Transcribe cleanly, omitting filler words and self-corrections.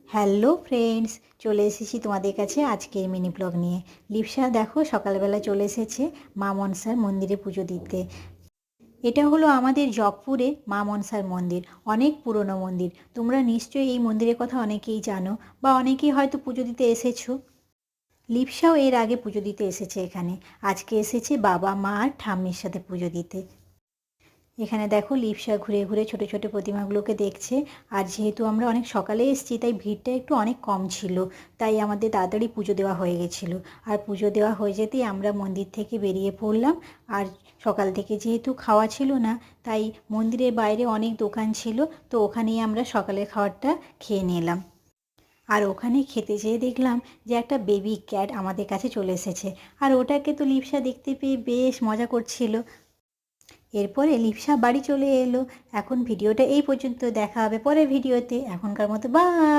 Hello friends, চলে এসেছি তোমাদের কাছে আজকের মিনি ব্লগ নিয়ে। লিপসা দেখো সকালবেলা চলে এসেছে মা মনসার মন্দিরে পুজো দিতে। এটা হলো আমাদের জগপুরে মা মনসার মন্দির, অনেক পুরনো মন্দির। তোমরা নিশ্চয়ই এই মন্দিরের কথা অনেকেই জানো বা অনেকেই হয়তো পুজো দিতে এসেছো। লিপসাও এর আগে পুজো দিতে এসেছে এখানে। আজকে এসেছে বাবা মা আর ঠাম্মির সাথে পুজো দিতে। এখানে দেখো লিপসা ঘুরে ঘুরে ছোট ছোট প্রতিমাগুলোকে দেখছে। আর যেহেতু আমরা অনেক সকালে এসেছি তাই ভিড়টা একটু অনেক কম ছিল, তাই আমাদের তাড়াতাড়ি পুজো দেওয়া হয়ে গেছিলো। আর পুজো দেওয়া হয়ে যেতেই আমরা মন্দির থেকে বেরিয়ে পড়লাম। আর সকাল থেকে যেহেতু খাওয়া ছিল না, তাই মন্দিরের বাইরে অনেক দোকান ছিল, তো ওখানেই আমরা সকালের খাবারটা খেয়ে নিলাম। আর ওখানে খেতে যেয়ে দেখলাম যে একটা বেবি ক্যাট আমাদের কাছে চলে এসেছে। আর ওটাকে তো লিপসা দেখতে পেয়ে বেশ মজা করছিল। এরপরে লিপসা বাড়ি চলে এলো। এখন ভিডিওটা এই পর্যন্ত, দেখা হবে পরের ভিডিওতে। এখনকার মতো বাই।